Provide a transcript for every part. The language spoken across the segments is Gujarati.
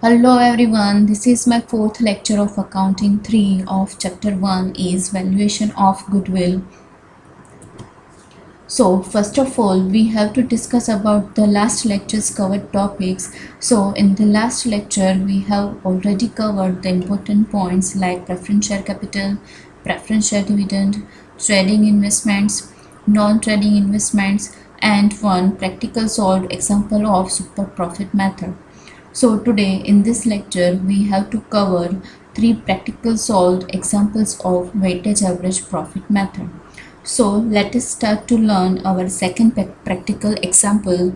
Hello everyone, this is my fourth lecture of Accounting 3 of Chapter 1 is Valuation of Goodwill. So first of all, we have to discuss about the last lecture's covered topics. So in the last lecture, we have already covered the important points like preference share capital, preference share dividend, trading investments, non-trading investments, and one practical solved example of super profit method. So today in this lecture we have to cover three practical solved examples of weighted average profit method. So let us start to learn our second practical example.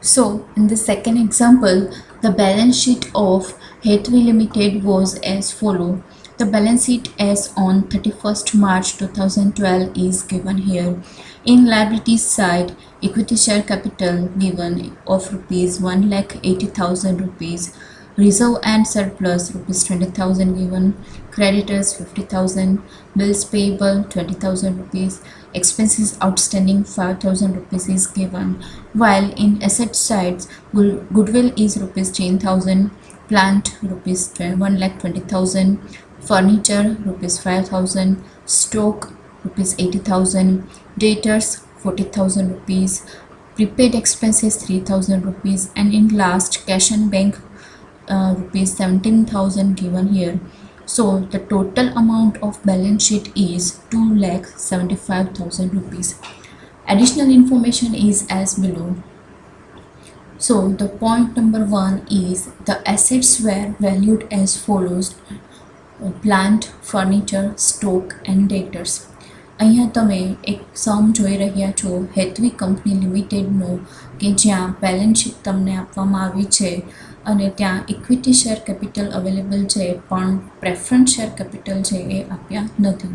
So in the second example, the balance sheet of Hathway Limited was as follows. The balance sheet as on 31st March 2012 is given here. In liabilities side, equity share capital given of rupees 1,80,000 rupees, reserve and surplus rupees 20,000 given, creditors 50,000, bills payable 20,000 rupees, expenses outstanding 5,000 rupees is given, while in asset sides goodwill is rupees 10,000, plant rupees 1,20,000, furniture rupees 5,000, stock rupees 80,000, debtors 40,000 rupees, prepaid expenses 3,000 rupees, and in last cash and bank rupees 17,000 given here. So the total amount of balance sheet is 2,75,000 rupees. Additional information is as below. So the point number 1 is the assets were valued as follows: plant, furniture, stock and debtors. અહીંયા તમે એક સમ જોઈ રહ્યા છો હેથવી કંપની લિમિટેડનો કે જ્યાં બેલેન્સ શીટ તમને આપવામાં આવી છે અને ત્યાં ઇક્વિટી શેર કેપિટલ અવેલેબલ છે પણ પ્રેફરન્સ શેર કેપિટલ છે એ આપ્યા નથી.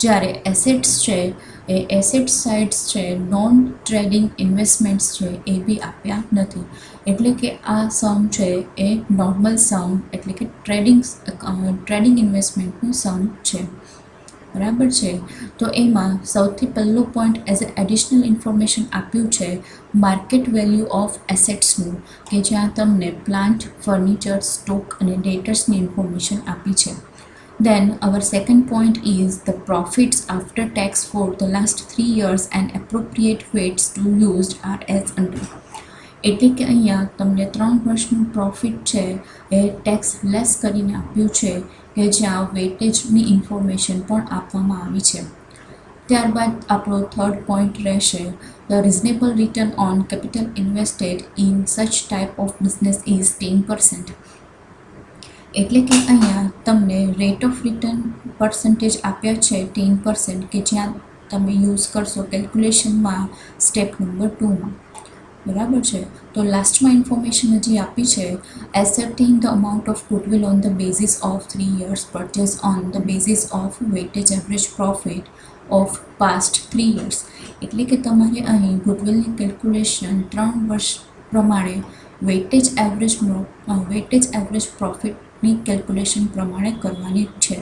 જ્યારે એસેટ્સ છે એ એસેટ સાઇડ્સ છે, નોન ટ્રેડિંગ ઇન્વેસ્ટમેન્ટ્સ છે એ બી આપ્યા નથી. એટલે કે આ સમ છે એ નોર્મલ સમ એટલે કે ટ્રેડિંગ ઇન્વેસ્ટમેન્ટનું સમ છે. બરાબર છે. તો એમાં સૌથી પહેલો point as a additional information આપ્યું છે માર્કેટ વેલ્યુ ઓફ એસેટ્સનું, કે જ્યાં તમને પ્લાન્ટ, ફર્નિચર, સ્ટોક અને ડેટર્સની ઇન્ફોર્મેશન આપી છે. Then our second point is the profits after tax for the last 3 years and appropriate weights to used are as under. એટલે કે અહીંયા તમને 3 વર્ષનું પ્રોફિટ છે એ ટેક્સ લેસ કરીને આપ્યું છે કે જ્યાં વેટેજની ઇન્ફોર્મેશન પણ આપવામાં આવી છે. ત્યારબાદ આપણો થર્ડ પોઈન્ટ રહેશે the reasonable return on capital invested in such type of business is 10%. એટલે કે અહીંયા તમને રેટ ઓફ રિટર્ન પર્સન્ટેજ આપ્યા છે 10%, કે જ્યાં તમે યુઝ કરશો કેલ્ક્યુલેશનમાં સ્ટેપ નંબર 2માં. બરાબર છે. તો લાસ્ટમાં ઇન્ફોર્મેશન હજી આપી છે ascertaining the amount of goodwill on the basis of 3 years purchase on the basis of weightage average profit of past 3 years. એટલે કે તમારે અહીં ગુડવિલની કેલ્ક્યુલેશન 3 વર્ષ પ્રમાણે વેટેજ એવરેજ પ્રોફિટની કેલ્ક્યુલેશન પ્રમાણે કરવાની છે.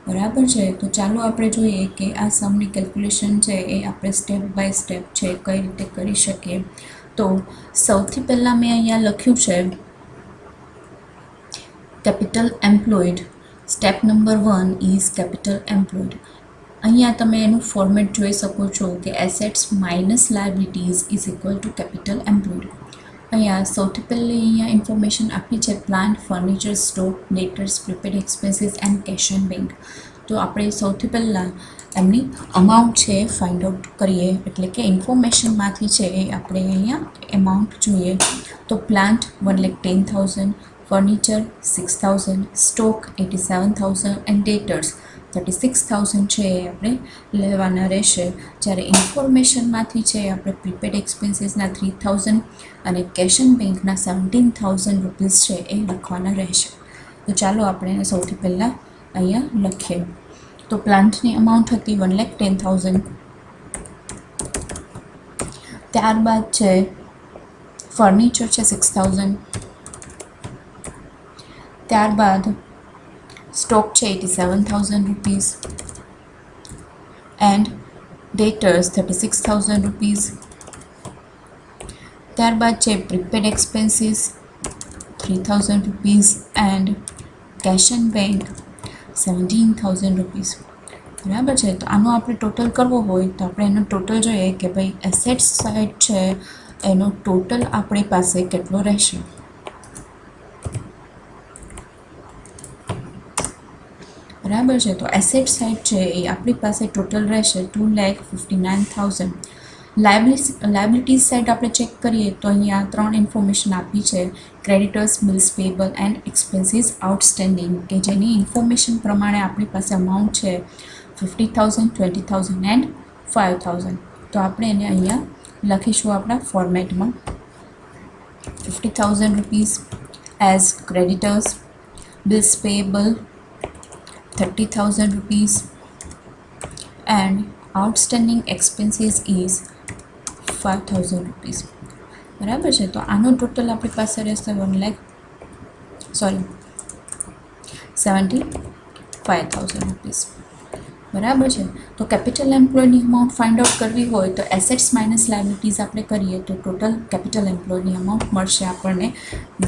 બરાબર છે. તો ચાલો આપણે જોઈએ કે આ સમની કેલ્ક્યુલેશન છે એ આપણે સ્ટેપ બાય સ્ટેપ છે કઈ રીતે કરી શકીએ. તો સૌથી પહેલાં મેં અહીંયા લખ્યું છે capital employed. Step number 1 is capital employed. અહીંયા તમે એનું ફોર્મેટ જોઈ શકો છો કે assets minus liabilities is equal to capital employed. અહીંયા સૌથી પહેલી અહીંયા ઇન્ફોર્મેશન આપી છે plant, furniture, stock, ડેટર્સ, prepaid expenses and cache and bank. તો આપણે સૌથી પહેલાં એમની અમાઉન્ટ છે ફાઇન્ડ આઉટ કરીએ. એટલે કે ઇન્ફોર્મેશનમાંથી છે એ આપણે અહીંયા એમાઉન્ટ જોઈએ. તો પ્લાન્ટ 1,10,000, ફર્નિચર 6,000, સ્ટોક 87,000 એન્ડ ડેટર્સ 36,000 છે એ આપણે લેવાના રહેશે. જ્યારે ઇન્ફોર્મેશનમાંથી છે આપણે પ્રીપેડ એક્સપેન્સીસના 3,000 અને કેશ એન્ડ બેંકના 17,000 રૂપીસ છે એ લખવાના રહેશે. તો ચાલો આપણે એને સૌથી પહેલાં અહીંયા લખીએ. તો પ્લાન્ટની અમાઉન્ટ હતી 1,10,000. ત્યારબાદ છે ફર્નિચર છે 6,000. ત્યારબાદ સ્ટોક છે 87,000 રૂપીસ એન્ડ ડેટર્સ 36,000 રૂપીસ. ત્યારબાદ છે prepaid expenses 3000 rupees and cache and bank 17,000 rupees. બરાબર છે. તો આનો આપણે ટોટલ કરવો હોય તો આપણે એનો ટોટલ જોઈએ કે ભાઈ એસેટ્સ સાઇડ છે એનો ટોટલ આપણી પાસે કેટલો રહેશે. બરાબર છે. તો એસેટ સાઇડ છે એ આપણી પાસે ટોટલ રહેશે 2,59,000. લાયબિલિટીઝ સાઇડ આપણે ચેક કરીએ તો અહીંયા 3 ઇન્ફોર્મેશન આપી છે. Creditors, bills payable and expenses outstanding, કે જેની ઇન્ફોર્મેશન પ્રમાણે આપણી પાસે અમાઉન્ટ છે 50,000, 20,000 એન્ડ 5,000. તો આપણે એને અહીંયા લખીશું આપણા ફોર્મેટમાં 50,000 rupees as creditors, bills payable 30,000 rupees and outstanding expenses is 5,000 rupees. બરાબર છે. તો આનો ટોટલ આપણી પાસે રહેશે 75,000 રૂપીસ. બરાબર છે. તો કેપિટલ એમ્પ્લોયની અમાઉન્ટ ફાઇન્ડ આઉટ કરવી હોય તો એસેટ્સ માઇનસ લાયબિલિટીઝ આપણે કરીએ તો ટોટલ કેપિટલ એમ્પ્લોયની અમાઉન્ટ મળશે આપણને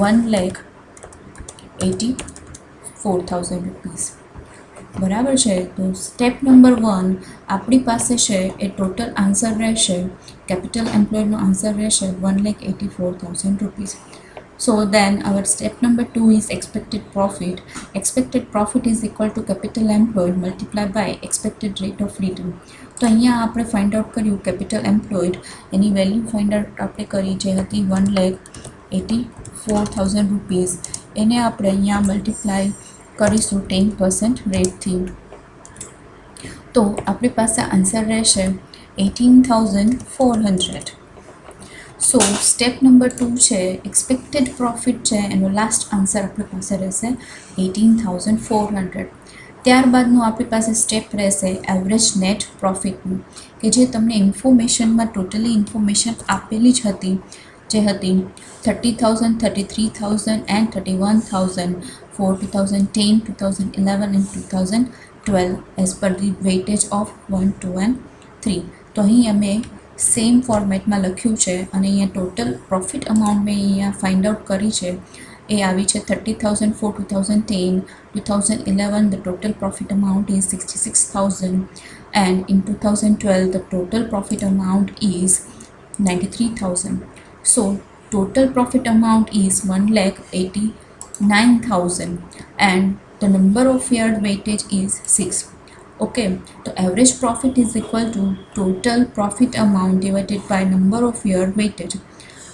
1,84,000 રૂપીસ. બરાબર છે. તો સ્ટેપ નંબર 1 આપણી પાસે છે એ ટોટલ આન્સર રહેશે, કેપિટલ એમ્પ્લોયનો આન્સર રહેશે 1,84,000 rupees. So then our step number 2 is expected profit. Expected profit is equal to capital employed multiply by expected rate of return. તો અહીંયા આપણે ફાઇન્ડ આઉટ કર્યું કેપિટલ એમ્પ્લોયડ, એની વેલ્યુ ફાઇન્ડ આઉટ આપણે કરી જે હતી 1,84,000 રૂપીસ. એને આપણે અહીંયા મલ્ટીપ્લાય કરીશું 10% રેટથી. તો આપણી પાસે આન્સર રહેશે 18,400. સો સ્ટેપ નંબર 2 છે એક્સપેક્ટેડ પ્રોફિટ છે એનો લાસ્ટ આન્સર આપણી પાસે રહેશે 18,400. ત્યારબાદનું આપણી પાસે સ્ટેપ રહેશે એવરેજ નેટ પ્રોફિટનું, કે જે તમને ઇન્ફોર્મેશનમાં ટોટલી ઇન્ફોર્મેશન આપેલી જ હતી, જે હતી 30,000, 33,000 and 31,000 for 2010, 2011 and 2012 as per the weightage of 1, 2 and 3. તો અહીં અમે સેમ ફોર્મેટમાં લખ્યું છે અને અહીંયા ટોટલ પ્રોફિટ અમાઉન્ટ મેં અહીંયા ફાઇન્ડ આઉટ કરી છે. એ આવી છે 30,000 for 2010, 2011 the total profit amount is 66,000 and in 2012 the total profit amount is 93,000. So total profit amount is 1,89,000 and the number of year weightage is 6. Okay, so average profit is equal to total profit amount divided by number of year weightage.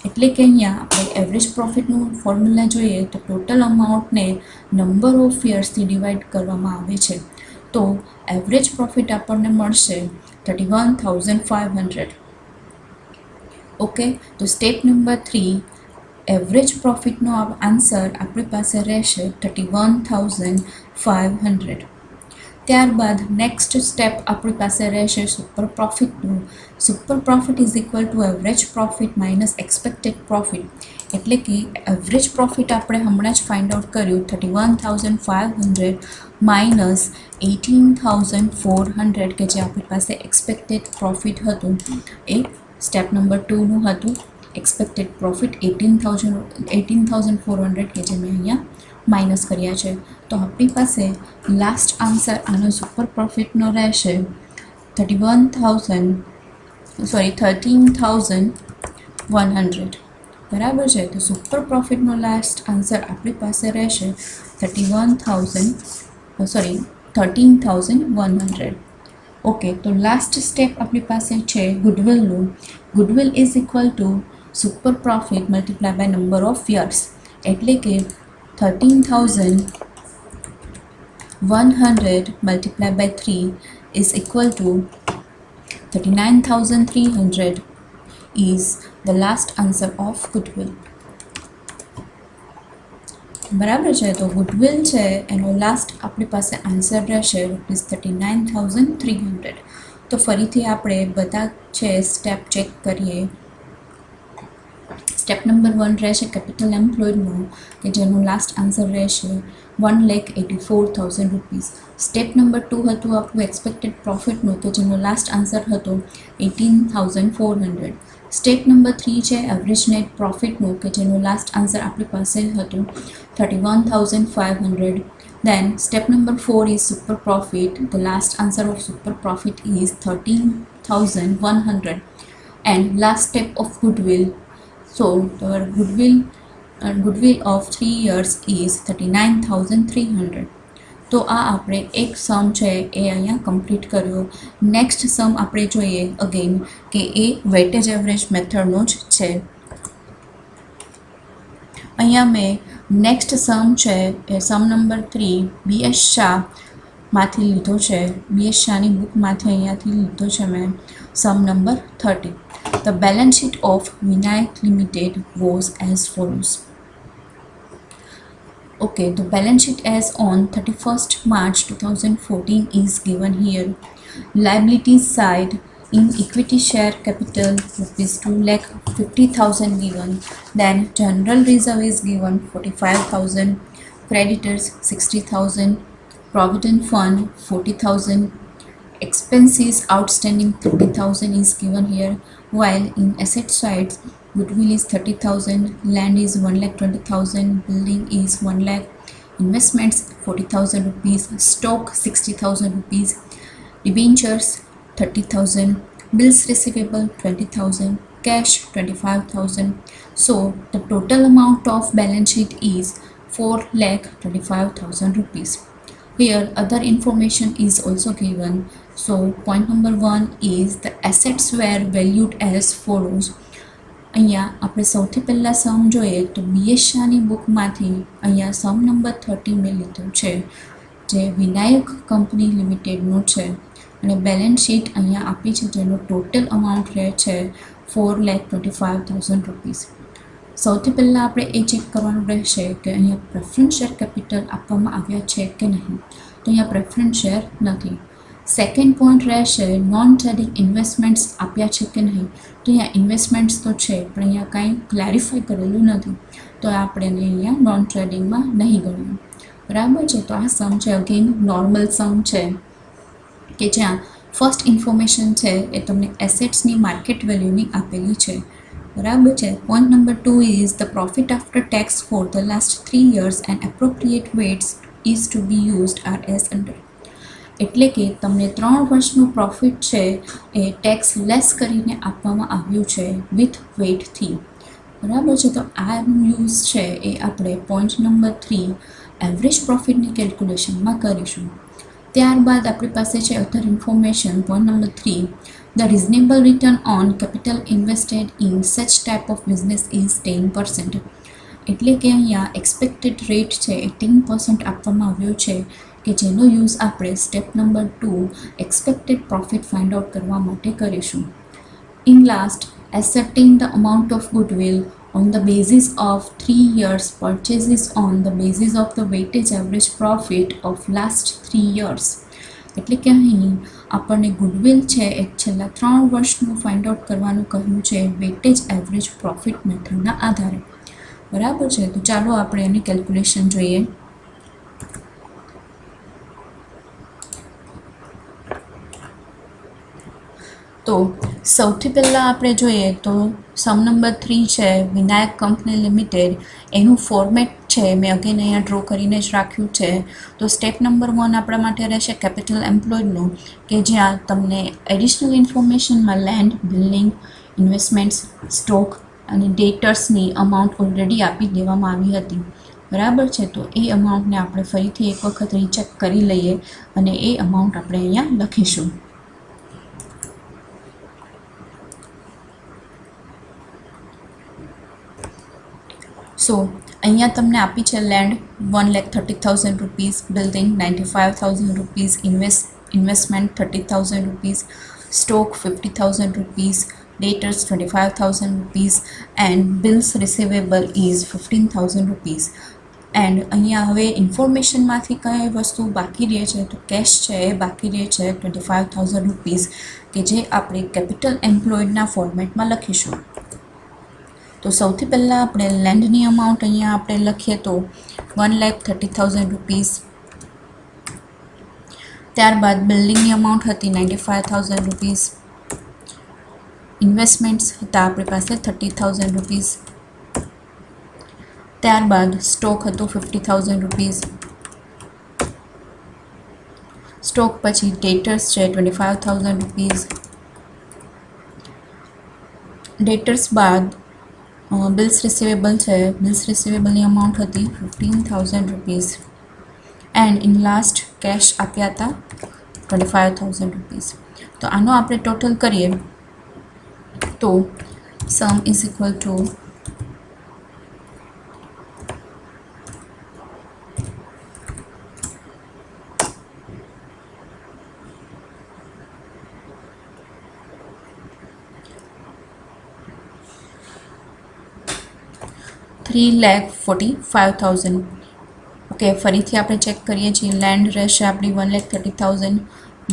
એટલે કે અહીંયા આપણે એવરેજ પ્રોફિટનું ફોર્મ્યુલા જોઈએ તો ટોટલ અમાઉન્ટને નંબર ઓફ યર્સથી ડિવાઈડ કરવામાં આવે છે. તો એવરેજ પ્રોફિટ આપણને મળશે 31,500. ઓકે, તો સ્ટેપ નંબર 3 એવરેજ પ્રોફિટનો આન્સર આપણી પાસે રહેશે 31,500. ત્યારબાદ નેક્સ્ટ સ્ટેપ આપણી પાસે રહેશે સુપર પ્રોફિટનું. Super profit is equal to average profit minus expected profit. એટલે કે એવરેજ પ્રોફિટ આપણે હમણાં જ ફાઇન્ડ આઉટ કર્યું 31,500 માઇનસ 18,400, કે જે આપણી પાસે એક્સપેક્ટેડ પ્રોફિટ હતું એ સ્ટેપ નંબર 2નું હતું. એક્સપેક્ટેડ પ્રોફિટ 18,400 કે જે મેં અહીંયા માઇનસ કર્યા છે. તો આપણી પાસે લાસ્ટ આન્સર આનો સુપર પ્રોફિટનો રહેશે 13,100. બરાબર છે. તો સુપર પ્રોફિટનો લાસ્ટ આન્સર આપણી પાસે રહેશે 13,100. ઓકે, તો લાસ્ટ સ્ટેપ આપણી પાસે છે ગુડવિલનું. Goodwill is equal to super profit multiply by number of years. એટલે કે 13,100 multiplied by 3 is equal to 39,300 is the last answer of Goodwill. બરાબર છે. તો ગુડવિલ છે એનો લાસ્ટ આપણી પાસે આન્સર રહેશે ₹39,300. તો ફરીથી આપણે બધા છે સ્ટેપ ચેક કરીએ. સ્ટેપ નંબર 1 રહેશે કેપિટલ એમ્પ્લોયડનું કે જેનું લાસ્ટ આન્સર રહેશે 1,84,000 રૂપીસ. સ્ટેપ નંબર 2 હતું આપણું એક્સપેક્ટેડ પ્રોફિટનું કે જેનો લાસ્ટ આન્સર હતો 18,400. સ્ટેપ નંબર 3 છે એવરેજ નેટ પ્રોફિટનું કે જેનું લાસ્ટ આન્સર આપણી પાસે હતું 31,500. Then step number 4 is super profit. The last answer of super profit is 13,100. And last step of goodwill. So the goodwill of 3 years is 39,300. તો આ આપણે એક સમ છે એ અહીંયા કમ્પ્લીટ કર્યો. નેક્સ્ટ સમ આપણે જોઈએ અગેન કે એ વેટેજ એવરેજ મેથડનો જ છે. અહીંયા મેં નેક્સ્ટ સમ છે એ સમ નંબર 3 BS શાહમાંથી લીધો છે. BS શાહની બુકમાંથી અહીંયાથી લીધો છે મેં. Sum number 30. The balance sheet of Vinayak Limited was as follows. Okay, the balance sheet as on 31st March 2014 is given here. Liabilities side, in equity share capital rupees 2,50,000 given. Then general reserve is given 45,000. Creditors 60,000. Provident fund 40,000. Expenses outstanding 30,000 is given here. While in asset side, goodwill is 30,000, land is 1,20,000, building is 1 lakh, investments 40,000 rupees, stock 60,000 rupees, debentures 30,000, bills receivable 20,000, cash 25,000. So the total amount of balance sheet is 4,25,000 rupees. Here other information is also given. So point number 1 is the assets were valued as follows. અહીંયા આપણે સૌથી પહેલાં સમ જોઈએ તો BS શાહની બુકમાંથી અહીંયા સમ નંબર 30 મેં લીધું છે જે વિનાયક કંપની લિમિટેડનું છે અને બેલેન્સ શીટ અહીંયા આપી છે જેનો ટોટલ અમાઉન્ટ રહે છે 4,25,000 રૂપીસ. સૌથી પહેલાં આપણે એ ચેક કરવાનું રહેશે કે અહીંયા પ્રેફરન્સ શેર કેપિટલ આપવામાં આવ્યા છે કે નહીં. તો અહીંયા પ્રેફરન્સ શેર નથી. સેકન્ડ પોઈન્ટ રહેશે નોન ટ્રેડિંગ ઇન્વેસ્ટમેન્ટ્સ આપ્યા છે કે નહીં. તો અહીંયા ઇન્વેસ્ટમેન્ટ્સ તો છે પણ અહીંયા કાંઈ ક્લેરિફાઈ કરેલું નથી તો આપણે અહીંયા નોન ટ્રેડિંગમાં નહીં ગણ્યું. બરાબર છે. તો આ સમ છે અગેન નોર્મલ સમ છે કે જ્યાં ફર્સ્ટ ઇન્ફોર્મેશન છે એ તમને એસેટ્સની માર્કેટ વેલ્યુની આપેલી છે. બરાબર છે. Point number 2 is the profit after tax for the last 3 years and appropriate weights is to be used are as under. એટલે કે તમને 3 વર્ષનું પ્રોફિટ છે એ ટેક્સ લેસ કરીને આપવામાં આવ્યું છે વિથ વેટથી. બરાબર છે. તો આ યુઝ છે એ આપણે પોઈન્ટ નંબર 3 એવરેજ પ્રોફિટની કેલ્ક્યુલેશનમાં કરીશું. ત્યારબાદ આપણી પાસે છે other information. Point number 3 the reasonable return on capital invested in such type of business is 10%. એટલે કે અહીંયા એક્સપેક્ટેડ રેટ છે એ 10% આપવામાં આવ્યો છે કે જેનો યુઝ આપણે step number 2 expected profit find out કરવા માટે કરીશું. In last ascertain the amount of goodwill on the basis of 3 years purchases on the basis of the weightage average profit of last 3 years. એટલે કે અહીં આપણને ગુડવિલ છે એ છેલ્લા 3 વર્ષનું ફાઇન્ડ આઉટ કરવાનું કહ્યું છે વેટેજ એવરેજ પ્રોફિટ મેથડના આધારે. બરાબર છે. તો ચાલો આપણે એની કેલ્ક્યુલેશન જોઈએ. તો સૌથી પહેલાં આપણે જોઈએ તો સમ નંબર 3 છે વિનાયક કંપની લિમિટેડ એનું ફોર્મેટ છે મેં અગેન અહીંયા ડ્રો કરીને જ રાખ્યું છે. તો સ્ટેપ નંબર 1 આપણા માટે રહેશે કેપિટલ એમ્પ્લોયડનું કે જ્યાં તમને એડિશનલ ઇન્ફોર્મેશનમાં લેન્ડ, બિલ્ડિંગ, ઇન્વેસ્ટમેન્ટ્સ, સ્ટોક અને ડેટર્સની અમાઉન્ટ ઓલરેડી આપી દેવામાં આવી હતી. બરાબર છે. તો એ અમાઉન્ટને આપણે ફરીથી એક વખત રીચેક કરી લઈએ અને એ અમાઉન્ટ આપણે અહીંયા લખીશું. સો અહીંયા તમને આપી છે land 1,30,000 rupees, building 95,000 rupees, investment 30,000 rupees, stock 50,000 rupees, ડેટર્સ 25,000 rupees and bills receivable is 15,000 rupees. And અહીંયા હવે ઇન્ફોર્મેશનમાંથી કઈ વસ્તુ બાકી રહે છે તો કેશ છે એ બાકી રહે છે 25,000 રૂપીસ કે જે આપણે કેપિટલ એમ્પ્લોયડના ફોર્મેટમાં લખીશું. તો સૌથી પહેલાં આપણે લેન્ડની અમાઉન્ટ અહીંયા આપણે લખીએ તો 1,30,000 રૂપીસ. ત્યારબાદ બિલ્ડિંગની અમાઉન્ટ હતી 95,000 રૂપીસ. ઇન્વેસ્ટમેન્ટ્સ હતા આપણી પાસે 30,000 રૂપીસ. ત્યારબાદ સ્ટોક હતો 50,000 રૂપીસ. સ્ટોક પછી ડેટર્સ છે 25,000 રૂપીસ. ડેટર્સ બાદ બિલ્સ રિસીવેબલ છે. બિલ્સ રિસીવેબલની અમાઉન્ટ હતી 15,000 rupees. And in last cash આપ્યા હતા 25,000 રૂપીસ. તો આનો આપણે ટોટલ કરીએ તો સમ ઇઝ ઇક્વલ ટુ 3,45,000. ઓકે, ફરીથી આપણે ચેક કરીએ છીએ. લેન્ડ રહેશે આપણી 1,30,000.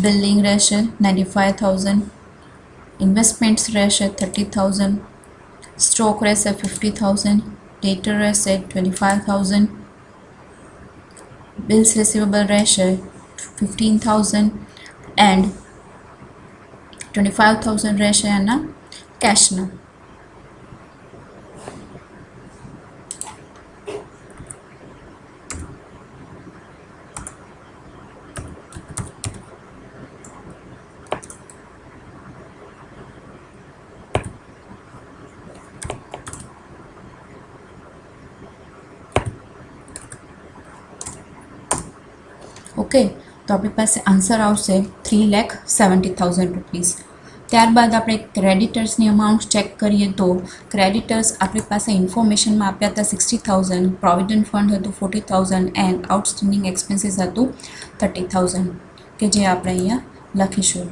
બિલ્ડિંગ રહેશે 95,000. ઇન્વેસ્ટમેન્ટ્સ રહેશે 30,000. સ્ટોક રહેશે 50,000. ડેટર રહેશે 25,000. બિલ્સ રિસીવેબલ રહેશે 15,000 એન્ડ 25,000 રહેશે આના કેશના. ઓકે, તો આપણી પાસે આન્સર આવશે 3,70,000 રૂપીસ. ત્યારબાદ આપણે ક્રેડિટર્સની અમાઉન્ટ ચેક કરીએ તો ક્રેડિટર્સ આપણી પાસે ઇન્ફોર્મેશનમાં આપ્યા હતા 60,000. પ્રોવિડન્ટ ફંડ હતું 40,000 એન્ડ આઉટસ્ટેન્ડિંગ એક્સપેન્સીસ હતું 30,000 કે જે આપણે અહીંયા લખીશું.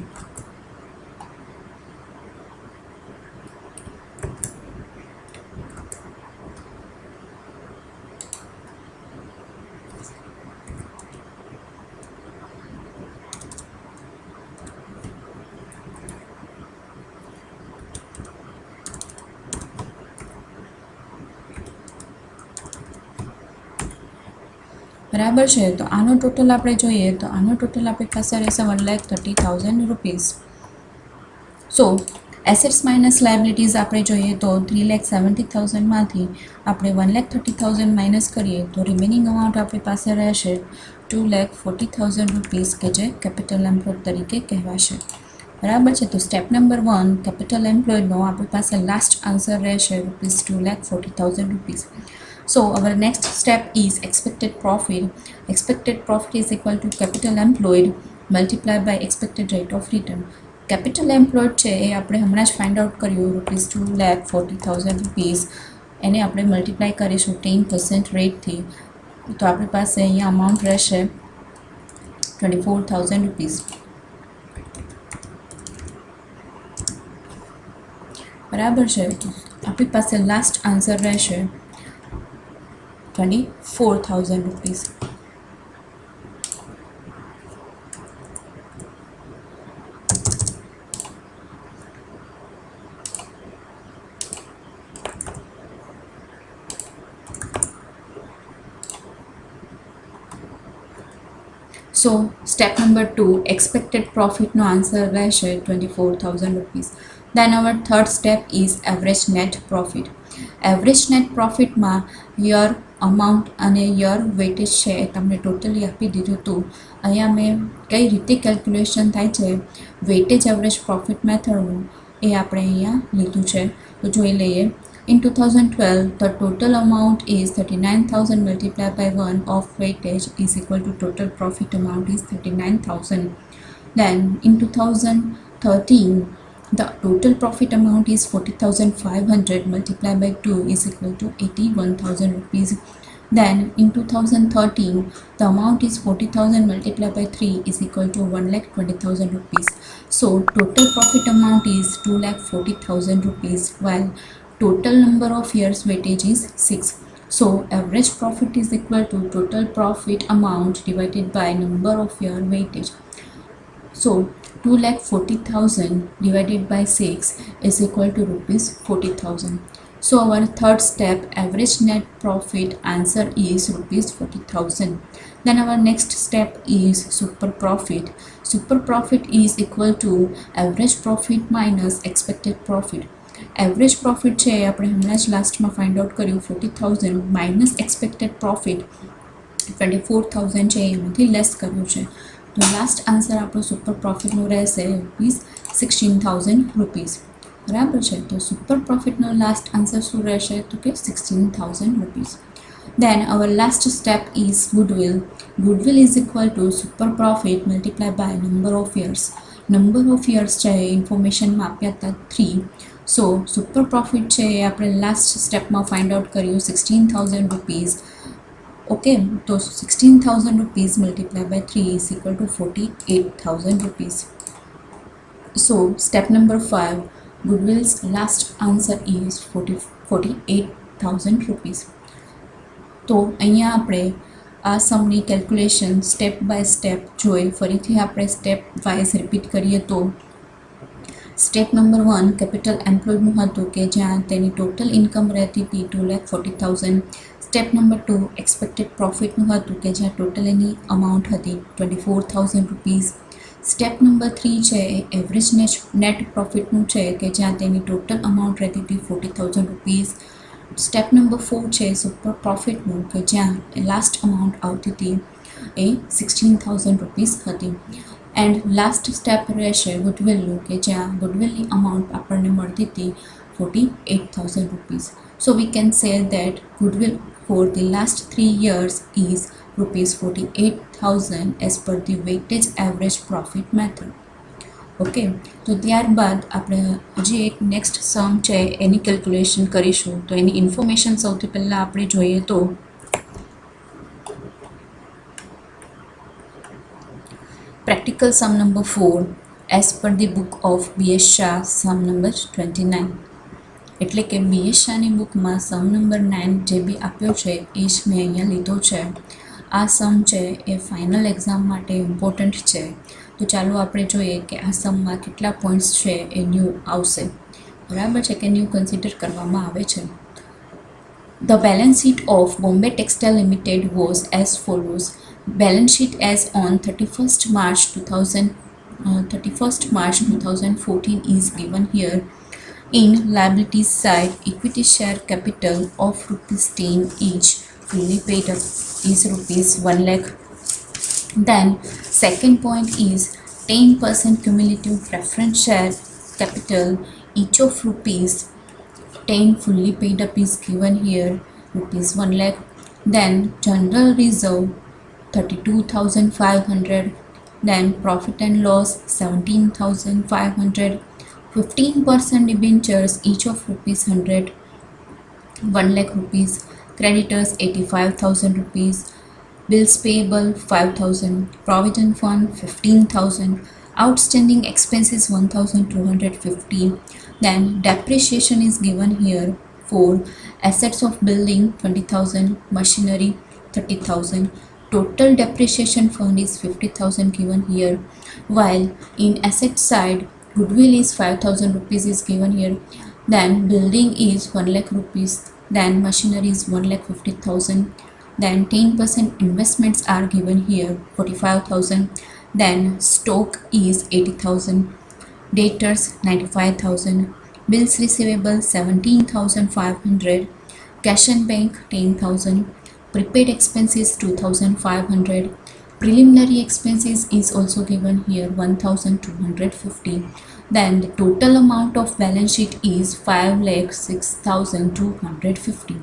બરાબર છે. તો આનો ટોટલ આપણે જોઈએ તો આનો ટોટલ આપણી પાસે રહેશે 1,30,000 રૂપીસ. સો એસેટ્સ માઇનસ લાયબિલિટીઝ આપણે જોઈએ તો 3,70,000માંથી આપણે 1,30,000 માઇનસ કરીએ તો રિમેનિંગ અમાઉન્ટ આપણી પાસે રહેશે 2,40,000 રૂપીસ કે જે કેપિટલ એમ્પ્લોયડ તરીકે કહેવાશે. બરાબર છે. તો સ્ટેપ નંબર 1 કેપિટલ એમ્પ્લોયડનો આપણી પાસે લાસ્ટ આન્સર રહેશે ₹2,40,000 rupees. So our next step is expected profit. Expected profit is equal to capital employed multiplied by expected rate of return. Capital employed છે એ આપણે હમણાં જ ફાઇન્ડ આઉટ કર્યું ₹2,40,000 રૂપીસ. એને આપણે મલ્ટીપ્લાય કરીશું 10% રેટથી. તો આપણી પાસે અહીંયા અમાઉન્ટ રહેશે 24,000 રૂપીસ. બરાબર છે. આપણી પાસે લાસ્ટ આન્સર રહેશે 24,000 rupees. So step number 2 expected profit no answer રહેશે 24,000 rupees. Then our third step is average net profit. Average net profit માં યર અમાઉન્ટ અને યર વેટેજ છે એ તમને ટોટલી આપી દીધું હતું. અહીંયા મેં કઈ રીતે કેલ્ક્યુલેશન થાય છે વેટેજ એવરેજ પ્રોફિટ મેથડનું એ આપણે અહીંયા લીધું છે. તો જોઈ લઈએ. In 2012, the total amount is 39,000 multiplied by 1 of weightage is equal to total profit amount is 39,000. Then in 2013, the total profit amount is 40,500 multiplied by 2 is equal to 81,000 rupees. Then in 2013, the amount is 40,000 multiplied by 3 is equal to 1,20,000 rupees. So total profit amount is 2,40,000 rupees while total number of years weightage is 6. So average profit is equal to total profit amount divided by number of year weightage. So 2,40,000 divided by 6 is equal to rupees 40,000. So our third step, average net profit, answer is rupees 40,000. Then our next step is super profit. Super profit is equal to average profit minus expected profit. Average profit છે એ આપણે હમણાં જ લાસ્ટમાં ફાઇન્ડ આઉટ કર્યું 40,000 માઇનસ એક્સપેક્ટેડ પ્રોફિટ 24,000 છે એમાંથી લેસ કર્યું છે. તો લાસ્ટ આન્સર આપણો સુપર પ્રોફિટનો રહેશે ₹16,000. બરાબર છે. તો સુપર પ્રોફિટનો લાસ્ટ આન્સર શું રહેશે તો કે ₹16,000. Then our last step is goodwill. Goodwill is equal to super profit multiplied by number of years. Number of years છે ઇન્ફોર્મેશનમાં આપ્યા હતા 3. સો સુપર પ્રોફિટ છે એ આપણે લાસ્ટ સ્ટેપમાં ફાઇન્ડ આઉટ કર્યું ₹16,000. ઓકે, તો ₹16,000 multiplied by 3 is equal to ₹48,000. So step number 5, goodwill's last answer is ₹48,000. તો અહીંયા આપણે આ સમની કેલ્ક્યુલેશન સ્ટેપ બાય સ્ટેપ જોઈ. ફરીથી આપણે સ્ટેપ વાઇઝ રિપીટ કરીએ તો સ્ટેપ નંબર 1 કેપિટલ એમ્પ્લોયનું હતું કે જ્યાં તેની ટોટલ ઇન્કમ રહેતી હતી 2,40,000. સ્ટેપ નંબર 2 એક્સપેક્ટેડ પ્રોફિટનું હતું કે જ્યાં ટોટલ એની અમાઉન્ટ હતી ₹24,000. સ્ટેપ નંબર 3 છે એ એવરેજ નેટ પ્રોફિટનું છે કે જ્યાં તેની ટોટલ અમાઉન્ટ રહેતી હતી ₹40,000. સ્ટેપ નંબર 4 છે સુપર પ્રોફિટનું કે જ્યાં લાસ્ટ અમાઉન્ટ આવતી હતી એ ₹16,000 હતી. એન્ડ લાસ્ટ સ્ટેપ રહેશે ગુડવિલનું કે જ્યાં ગુડવિલની અમાઉન્ટ આપણને મળતી હતી ₹48,000. So we can say that goodwill for the last 3 years is ₹48,000 as per the weightage average profit method. Okay, તો ત્યારબાદ આપણે હજી એક નેક્સ્ટ સમ છે એની કેલ્ક્યુલેશન કરીશું. તો એની ઇન્ફોર્મેશન સૌથી પહેલાં આપણે જોઈએ તો practical sum number 4 as per the book of BS Shah sum number 29. એટલે કે BS શાહની બુકમાં સમ નંબર 9 જે બી આપ્યો છે એ જ મેં અહીંયા લીધો છે. આ સમ છે એ ફાઇનલ એક્ઝામ માટે ઇમ્પોર્ટન્ટ છે. તો ચાલો આપણે જોઈએ કે આ સમમાં કેટલા પોઈન્ટ્સ છે એ ન્યૂ આવશે. બરાબર છે કે ન્યૂ કન્સિડર કરવામાં આવે છે. The balance sheet of Bombay Textile Limited was as follows. Balance sheet as on 31st March 2014 is given here. In liabilities side, equity share capital of ₹10 each, fully paid up is ₹1 lakh. Then second point is 10% cumulative preference share capital each of ₹10 fully paid up is given here, ₹1 lakh. Then general reserve 32,500. Then profit and loss 17,500. 15% debentures each of ₹100, ₹1 lakh. Creditors 85,000. Bills payable 5,000. Provident fund 15,000. Outstanding expenses 1,250. Then depreciation is given here for assets of building 20,000, machinery 30,000. Total depreciation fund is 50,000 given here. While in asset side, goodwill is ₹5,000 is given here. Then building is ₹1 lakh. Then machinery is 1,50,000. Then 10% investments are given here 45,000. Then stock is 80,000. Debtors 95,000. Bills receivable 17,500. Cash and bank 10,000. Prepaid expenses 2,500. Preliminary expenses is also given here 1,250. Then the total amount of balance sheet is 5,06,250.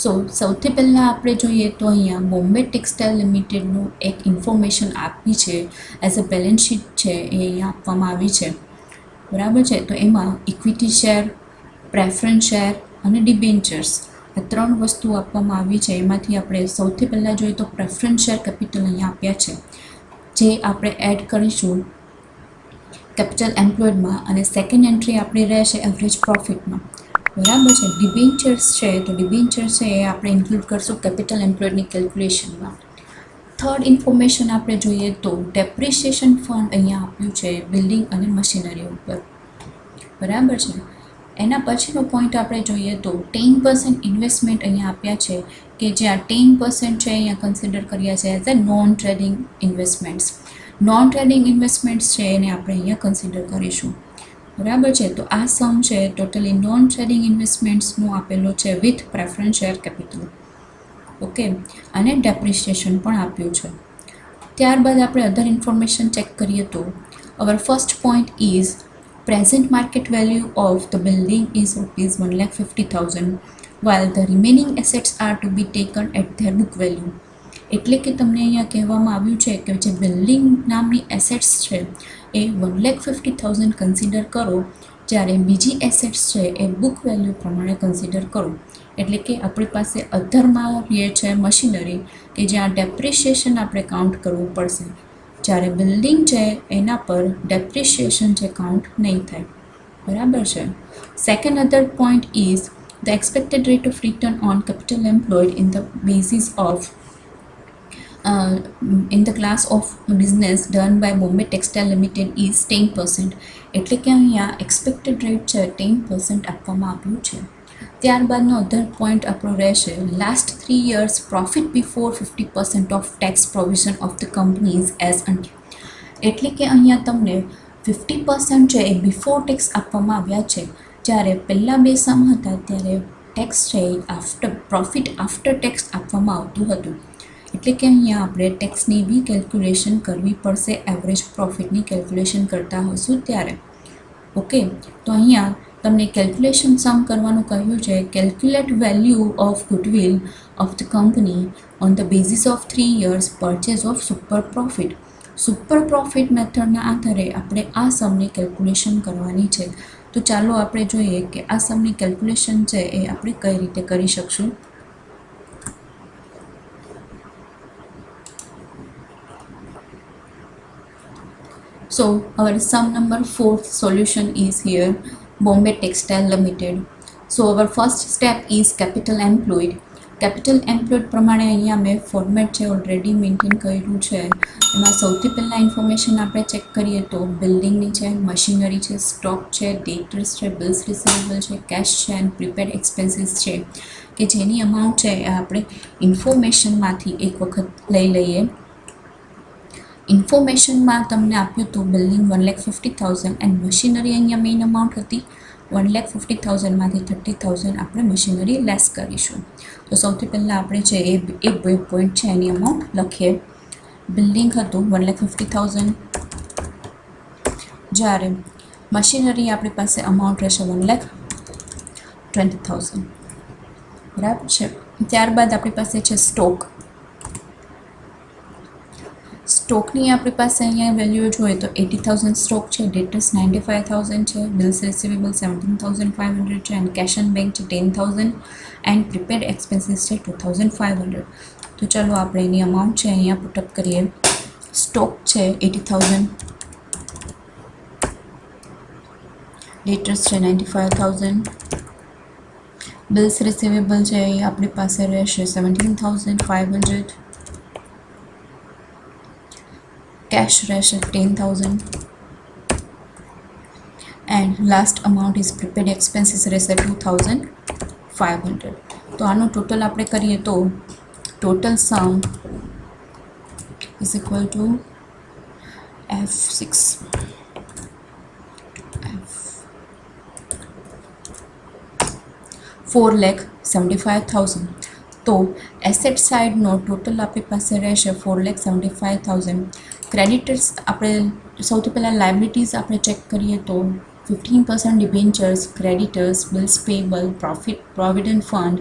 સો સૌથી પહેલાં આપણે જોઈએ તો અહીંયા બોમ્બે ટેક્સટાઇલ લિમિટેડનું એક ઇન્ફોર્મેશન આપી છે એઝ અ બેલેન્સ શીટ છે એ અહીંયા આપવામાં આવી છે. બરાબર છે. તો એમાં ઇક્વિટી શેર, પ્રેફરન્સ શેર અને ડિબેન્ચર્સ આ 3 વસ્તુ આપવામાં આવી છે. એમાંથી આપણે સૌથી પહેલાં જોઈએ તો પ્રેફરન્સ શેર કેપિટલ અહીંયા આપ્યા છે જે આપણે એડ કરીશું કેપિટલ એમ્પ્લોયડમાં અને સેકન્ડ એન્ટ્રી આપણી રહેશે એવરેજ પ્રોફિટમાં. બરાબર છે. ડિબેન્ચર્સ છે તો ડિબેન્ચર્સ છે એ આપણે ઇન્ક્લુડ કરશું કેપિટલ એમ્પ્લોયડની કેલ્ક્યુલેશનમાં. થર્ડ ઇન્ફોર્મેશન આપણે જોઈએ તો ડેપ્રિશિએશન ફંડ અહીંયા આપ્યું છે બિલ્ડિંગ અને મશીનરી ઉપર. બરાબર છે. એના પછીનો પોઈન્ટ આપણે જોઈએ તો 10% ઇન્વેસ્ટમેન્ટ અહીંયા આપ્યા છે કે જ્યાં 10% છે અહીંયા કન્સિડર કર્યા છે as a non trading investments. Non trading investments છે એને આપણે અહીંયા કન્સિડર કરીશું. બરાબર છે. તો આ સમ છે ટોટલી નોન ટ્રેડિંગ ઇન્વેસ્ટમેન્ટ્સનું આપેલો છે with preference share capital. Okay, અને ડેપ્રિસિએશન પણ આપ્યું છે. ત્યારબાદ આપણે અધર ઇન્ફોર્મેશન ચેક કરીએ તો અવર first point is present market value of the building is rupees 1,50,000 while the remaining assets are to be taken at their book value. એટલે કે તમને અહીંયા કહેવામાં આવ્યું છે કે જે બિલ્ડિંગ નામની એસેટ્સ છે એ 1,50,000 કન્સિડર કરો, જ્યારે બીજી એસેટ્સ છે એ બુક વેલ્યુ પ્રમાણે કન્સિડર કરો. એટલે કે આપણી પાસે અધરમાં રહે છે મશીનરી કે જ્યાં ડેપ્રિસિએશન આપણે કાઉન્ટ કરવું પડશે, જ્યારે બિલ્ડિંગ છે એના પર ડેપ્રિસિએશન છે કાઉન્ટ નહીં થાય. બરાબર છે. Second other point is the expected rate of return on capital employed in the basis of in the class of business done by Bombay Textile Limited is 10%. એટલે કે અહીંયા એક્સપેક્ટેડ રેટ છે 10% આપવામાં આવ્યું છે. ત્યારબાદનો અધર પોઈન્ટ આપણો રહેશે last 3 years profit before 50% of tax provision of the companies as until. એટલે કે અહીંયા તમને 50% છે એ બિફોર ટેક્સ આપવામાં આવ્યા છે, જ્યારે પહેલાં બે સમ હતા ત્યારે ટેક્સ છે એ પ્રોફિટ આફ્ટર ટેક્સ આપવામાં આવતું હતું. એટલે કે અહીંયા આપણે ટેક્સની બી કેલ્ક્યુલેશન કરવી પડશે એવરેજ પ્રોફિટની કેલ્ક્યુલેશન કરતા હોઈશું ત્યારે. ઓકે, તો અહીંયા તમને કેલ્ક્યુલેશન સમ કરવાનું કહ્યું છે. Calculate value of goodwill of the company on the basis of 3 years purchase of super profit. Super profit મેથડના આધારે આપણે આ સમની કેલ્ક્યુલેશન કરવાની છે. તો ચાલો આપણે જોઈએ કે આ સમની કેલ્ક્યુલેશન છે એ આપણે કઈ રીતે કરી શકશું. So our sum number 4th solution is here, Bombay Textile Limited. So our first step is capital employed. Capital employed પ્રમાણે અહીંયા મેં ફોર્મેટ છે ઓલરેડી મેન્ટેન કર્યું છે. એમાં સૌથી પહેલાં ઇન્ફોર્મેશન આપણે ચેક કરીએ તો બિલ્ડિંગની છે, મશીનરી છે, સ્ટોક છે, ડેટર્સ છે, બિલ્સ રિસીવેબલ છે, કેશ છે એન્ડ પ્રીપેડ એક્સપેન્સીસ છે કે જેની અમાઉન્ટ છે એ આપણે ઇન્ફોર્મેશનમાંથી એક વખત લઈ લઈએ. ઇન્ફોર્મેશનમાં તમને આપ્યું હતું બિલ્ડિંગ 1,50,000 એન્ડ મશીનરી અહીંયા મેઇન અમાઉન્ટ હતી 1,50,000માંથી 30,000 આપણે મશીનરી લેસ કરીશું. તો સૌથી પહેલાં આપણે છે એ બે પોઈન્ટ છે એની અમાઉન્ટ લખીએ. બિલ્ડિંગ હતું 1,50,000, જ્યારે મશીનરી આપણી પાસે અમાઉન્ટ રહેશે 1,20,000. બરાબર છે. ત્યારબાદ આપણી પાસે છે સ્ટોક. સ્ટોકની આપણી પાસે અહીંયા વેલ્યુ જોઈએ તો 80,000 સ્ટોક છે, ડેટર્સ 95,000 છે, બિલ્સ રિસીવેબલ 17,500 છે એન્ડ કેશ એન્ડ બેંક છે 10,000 એન્ડ પ્રીપેડ એક્સપેન્સીસ છે 2,500. તો ચાલો આપણે એની અમાઉન્ટ છે અહીંયા પુટઅપ કરીએ. સ્ટોક છે 80,000, ડેટર્સ છે 95,000, બિલ્સ રિસીવેબલ છે એ આપણી પાસે રહેશે 17,500, cash રહેશે 10,000 and last amount is prepaid expenses રહેશે 2,500. તો આનું ટોટલ આપણે કરીએ તો total sum is equal to F6 4,75,000. તો એસેટ સાઇડનો ટોટલ આપણી પાસે રહેશે 4,75,000. ક્રેડિટર્સ આપણે સૌથી પહેલાં લાયબિલિટીઝ આપણે ચેક કરીએ તો 15% debentures, creditors, bills payable, provident fund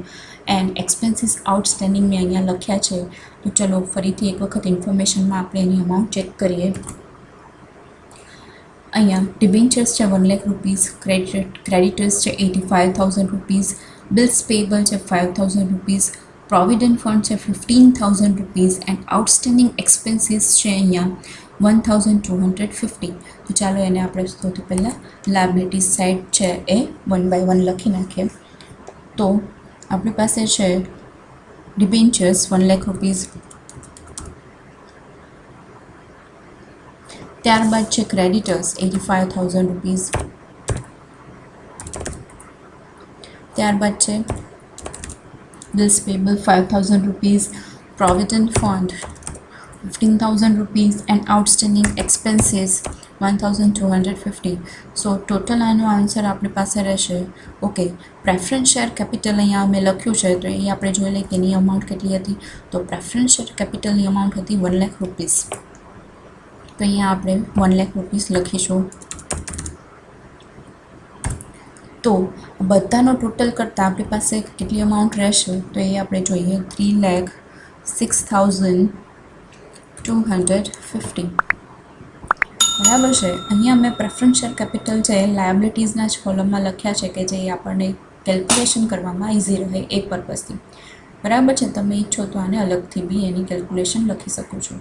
and expenses outstanding મેં અહીંયા લખ્યા છે. તો ચલો ફરીથી એક વખત ઇન્ફોર્મેશનમાં આપણે એની અમાઉન્ટ ચેક કરીએ. અહીંયા ડિબેન્ચર્સ છે 1,00,000 રૂપીસ, ક્રેડિટર્સ છે 85,000 રૂપીસ, બિલ્સ પેએબલ છે 5,000 રૂપીસ, પ્રોવિડન્ટ ફંડ છે 15,000 રૂપીસ એન્ડ આઉટસ્ટેન્ડિંગ એક્સપેન્સીસ છે અહીંયા 1,250. તો ચાલો એને આપણે સૌથી પહેલાં લાયબિલિટીઝ સાઇડ છે એ 1 by 1 લખી નાખીએ. તો આપણી પાસે છે ડિબેન્ચર્સ 1,00,000 રૂપીસ, ત્યારબાદ છે ક્રેડિટર્સ 85,000 રૂપીસ, ત્યારબાદ છે bills payable 5,000 rupees, provident fund 15,000 rupees and outstanding expenses 1,250. So total આનો આન્સર આપણી પાસે રહેશે. ઓકે, પ્રેફરન્સ શેર કેપિટલ અહીંયા અમે લખ્યું છે તો એ આપણે જોઈ લઈએ કે એની અમાઉન્ટ કેટલી હતી. તો પ્રેફરન્સ શેર કેપિટલની અમાઉન્ટ હતી 1 લાખ રૂપીસ. તો અહીંયા આપણે 1 લાખ રૂપીસ લખીશું. તો બધાનો ટોટલ કરતાં આપણી પાસે કેટલી અમાઉન્ટ રહેશે તો એ આપણે જોઈએ 3,06,250. બરાબર છે. અહીંયા મેં પ્રેફરન્સ શેર કેપિટલ છે લાયબિલિટીઝના જ કોલમમાં લખ્યા છે કે જે આપણને કેલ્ક્યુલેશન કરવામાં ઇઝી રહે એ પર્પઝથી. બરાબર છે. તમે ઈચ્છો તો આને અલગથી બી એની કેલ્ક્યુલેશન લખી શકો છો.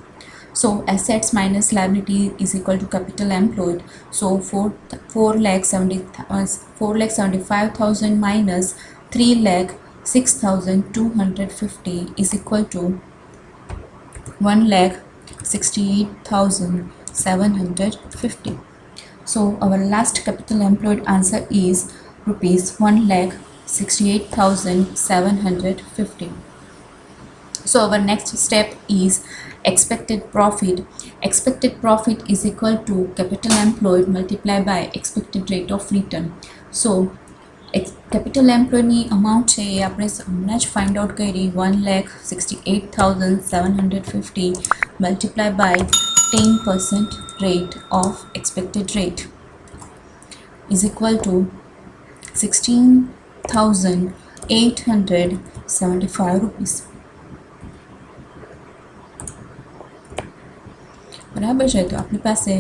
So assets minus liability is equal to capital employed. So 4,75,000 minus 3,06,250 is equal to 1,68,750. So our last capital employed answer is rupees 1,68,750. So our next step is expected profit. Expected profit is equal to capital employed multiplied by expected rate of return. So capital employed ની amount છે એ આપણે હમણાં જ find out કરી 1,68,750 multiplied by 10% rate of expected rate is equal to 16,875 rupees. બરાબર છે. તો આપણી પાસે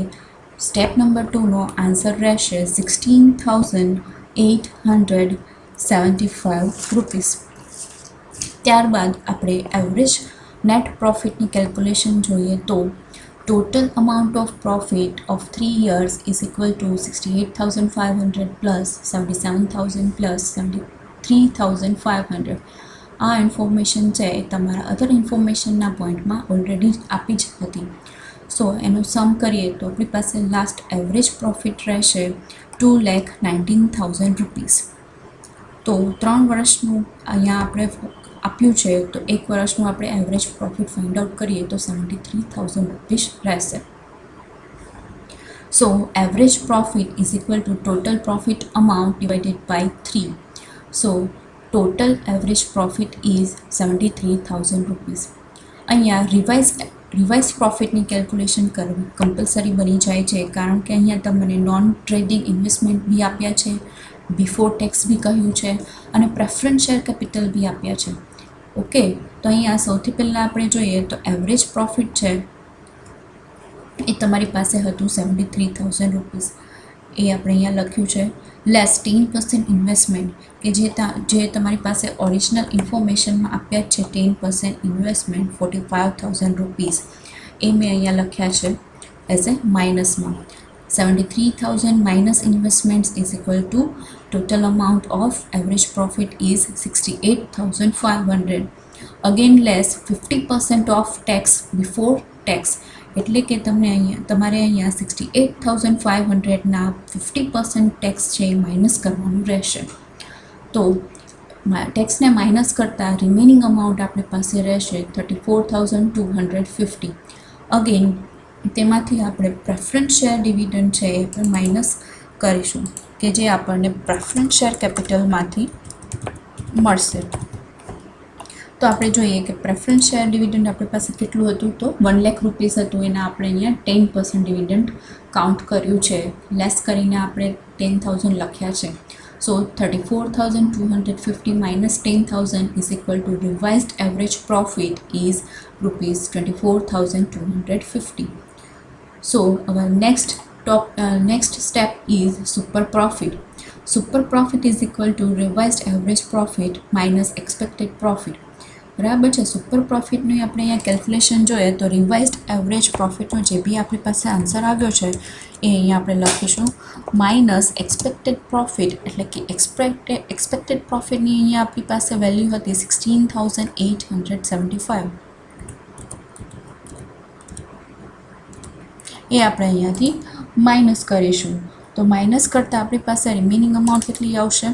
સ્ટેપ નંબર 2નો આન્સર રહેશે 16,875 રૂપીસ. ત્યારબાદ આપણે એવરેજ નેટ પ્રોફિટની કેલ્ક્યુલેશન જોઈએ તો total amount of profit of 3 years is equal to 68,500 plus 77,000 plus 73,500. આ ઇન્ફોર્મેશન છે એ તમારા અધર ઇન્ફોર્મેશનના પોઈન્ટમાં ઓલરેડી આપી જ હતી. સો એનો સમ કરીએ તો આપણી પાસે લાસ્ટ એવરેજ પ્રોફિટ રહેશે 2,19,000 રૂપીસ. તો 3 વર્ષનું અહીંયા આપણે આપ્યું છે તો 1 વર્ષનું આપણે એવરેજ પ્રોફિટ ફાઇન્ડ આઉટ કરીએ તો 73,000 રૂપીસ રહેશે. So average profit is equal to total profit amount divided by 3. So total average profit is 73,000 rupees. અહીંયા રિવાઇઝ પ્રોફિટની કેલ્ક્યુલેશન કરવી કમ્પલસરી બની જાય છે કારણ કે અહીંયા તમને નોન ટ્રેડિંગ ઇન્વેસ્ટમેન્ટ બી આપ્યા છે, બિફોર ટેક્સ બી કહ્યું છે અને પ્રેફરન્સ શેર કેપિટલ બી આપ્યા છે. ઓકે, તો અહીંયા સૌથી પહેલાં આપણે જોઈએ તો એવરેજ પ્રોફિટ છે એ તમારી પાસે હતું 73,000 રૂપીસ. એ આપણે અહીંયા લખ્યું છે લેસ 10% ઇન્વેસ્ટમેન્ટ કે જે તમારી પાસે ઓરિજિનલ ઇન્ફોર્મેશનમાં આપ્યા જ છે 10% ઇન્વેસ્ટમેન્ટ 45,000 રૂપીસ. એ મેં અહીંયા લખ્યા છે as a માઇનસમાં. 73,000 minus investments is equal to total amount of average profit is 68,500. Again less 50% of tax before tax. એટલે કે તમારે અહીંયા 68,500ના 50% ટેક્સ છે એ માઇનસ કરવાનું રહેશે. તો ટેક્સને માઇનસ કરતાં રિમેનિંગ અમાઉન્ટ આપણી પાસે રહેશે 34,250. અગેન તેમાંથી આપણે પ્રેફરન્સ શેર ડિવિડન્ડ છે એ પણ માઇનસ કરીશું કે જે આપણને પ્રેફરન્સ શેર કેપિટલમાંથી મળશે. તો આપણે જોઈએ કે પ્રેફરન્સ શેર ડિવિડન્ડ આપણી પાસે કેટલું હતું તો 1 લાખ રૂપીસ હતું. એના આપણે અહીંયા 10% ડિવિડન્ડ કાઉન્ટ કર્યું છે. લેસ કરીને આપણે 10,000 લખ્યા છે. સો 34,250 minus 10,000 is equal to revised average profit is rupees 24,250. So our next step is super profit. Super profit is equal to revised average profit minus expected profit. બરાબર છે. સુપર પ્રોફિટનું આપણે અહીંયા કેલ્ક્યુલેશન જોઈએ તો રિવાઇઝડ એવરેજ પ્રોફિટનો જે બી આપણી પાસે આન્સર આવ્યો છે એ અહીંયા આપણે લખીશું માઇનસ એક્સપેક્ટેડ પ્રોફિટ. એટલે કે એક્સપેક્ટેડ પ્રોફિટની અહીંયા આપણી પાસે વેલ્યુ હતી 16,875. એ આપણે અહીંયાથી માઇનસ કરીશું. તો માઇનસ કરતાં આપણી પાસે રિમેનિંગ અમાઉન્ટ કેટલી આવશે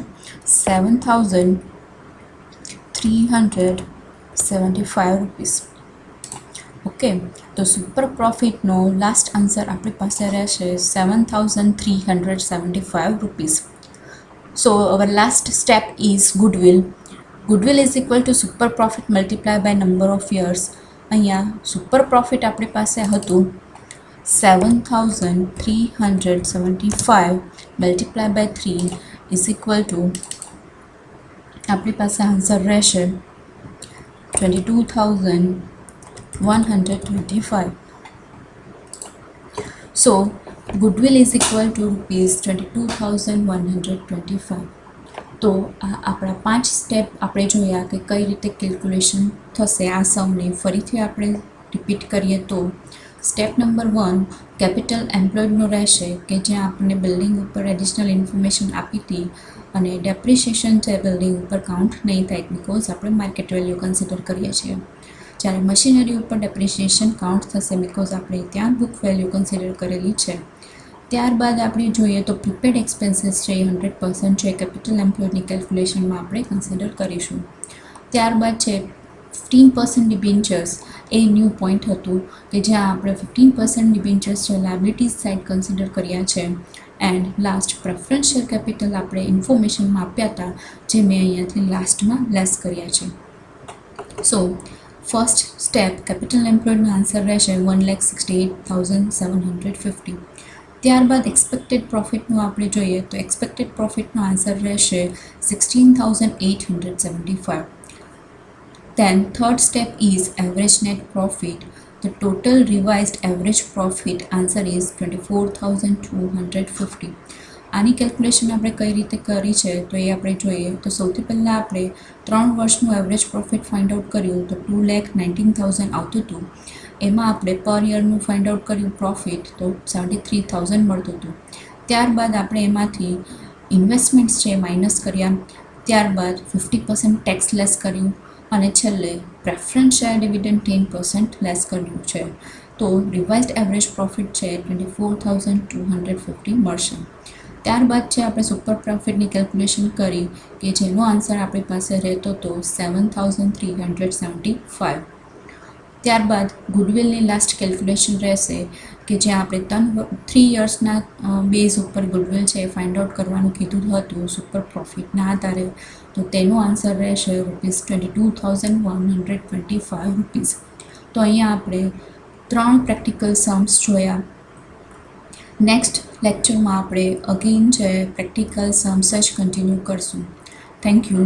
7,375 રૂપીસ. ઓકે, તો સુપર પ્રોફિટનો લાસ્ટ આન્સર આપણી પાસે રહેશે 7,375 rupees. So our last step is goodwill. Goodwill is equal to super profit multiplied by number of years. અહીંયા સુપર પ્રોફિટ આપણી પાસે હતું 7,375 multiplied by 3 is equal to આપણી પાસે આન્સર રહેશે 22,125. So goodwill is equal to rupees 22,125. તો આ આપણા 5 સ્ટેપ આપણે જોયા કે કઈ રીતે કેલ્ક્યુલેશન થશે. આ સમને ફરીથી આપણે રિપીટ કરીએ તો સ્ટેપ નંબર 1 કેપિટલ એમ્પ્લોયડનો રહેશે કે જ્યાં આપણને બિલ્ડિંગ ઉપર એડિશનલ ઇન્ફોર્મેશન આપી હતી અને ડેપ્રિસિએશન છે બિલ્ડિંગ ઉપર કાઉન્ટ નહીં થાય બિકોઝ આપણે માર્કેટ વેલ્યુ કન્સિડર કરીએ છીએ. જ્યારે મશીનરી ઉપર ડેપ્રિસિએશન કાઉન્ટ થશે બિકોઝ આપણે ત્યાં બુક વેલ્યુ કન્સિડર કરેલી છે. ત્યારબાદ આપણે જોઈએ તો પ્રીપેડ એક્સપેન્સીસ છે એ 100% છે કેપિટલ એમ્પ્લોયડની કેલ્ક્યુલેશનમાં આપણે કન્સિડર કરીશું. ત્યારબાદ છે 15% ડિબેન્ચર્સ એ ન્યૂ પોઈન્ટ હતું કે જ્યાં આપણે 15% ડિબેન્ચર્સ છે લાયબિલિટીઝ સાઇડ કન્સિડર કર્યા છે. એન્ડ લાસ્ટ પ્રેફરન્શિયલ કેપિટલ આપણે ઇન્ફોર્મેશનમાં આપ્યા હતા જે મેં અહીંયાથી લાસ્ટમાં લેસ કર્યા છે. સો ફર્સ્ટ સ્ટેપ કેપિટલ એમ્પ્લોયડનો આન્સર રહેશે 1,68,750. ત્યારબાદ એક્સપેક્ટેડ પ્રોફિટનું આપણે જોઈએ તો એક્સપેક્ટેડ પ્રોફિટનો આન્સર રહેશે 16,875. Then third step is average net profit. The total revised average profit answer is 24,250. આની કેલ્ક્યુલેશન આપણે કઈ રીતે કરી છે તો એ આપણે જોઈએ તો સૌથી પહેલાં આપણે 3 વર્ષનું એવરેજ પ્રોફિટ ફાઇન્ડ આઉટ કર્યું તો 2,19,000 આવતું હતું. એમાં આપણે પર યરનું ફાઇન્ડ આઉટ કર્યું પ્રોફિટ તો 73,000 મળતું હતું. ત્યારબાદ આપણે એમાંથી ઇન્વેસ્ટમેન્ટ્સ છે માઇનસ કર્યા. ત્યારબાદ 50% ટેક્સ લેસ કર્યું અને છેલ્લે પ્રેફરન્સ શેર ડિવિડન્ડ 10% લેસ કર્યું છે. તો રિવાઇઝડ એવરેજ પ્રોફિટ છે 24,250 મળશે. ત્યારબાદ છે આપણે સુપર પ્રોફિટની કેલ્ક્યુલેશન કરી કે જેનો આન્સર આપણી પાસે રહેતો હતો 7,375. ત્યારબાદ ગુડવિલની લાસ્ટ કેલ્ક્યુલેશન રહેશે કે જ્યાં આપણે 3 યર્સના બેઝ ઉપર ગુડવિલ છે ફાઇન્ડ આઉટ કરવાનું કીધું હતું સુપર પ્રોફિટના આધારે. તો તેનો આન્સર રહેશે ₹22,125 રૂપીસ. તો અહીંયા આપણે 3 પ્રેક્ટિકલ સમ્સ જોયા. નેક્સ્ટ લેક્ચરમાં આપણે અગેન છે પ્રેક્ટિકલ સમ્સ જ કન્ટિન્યુ કરશું. Thank you.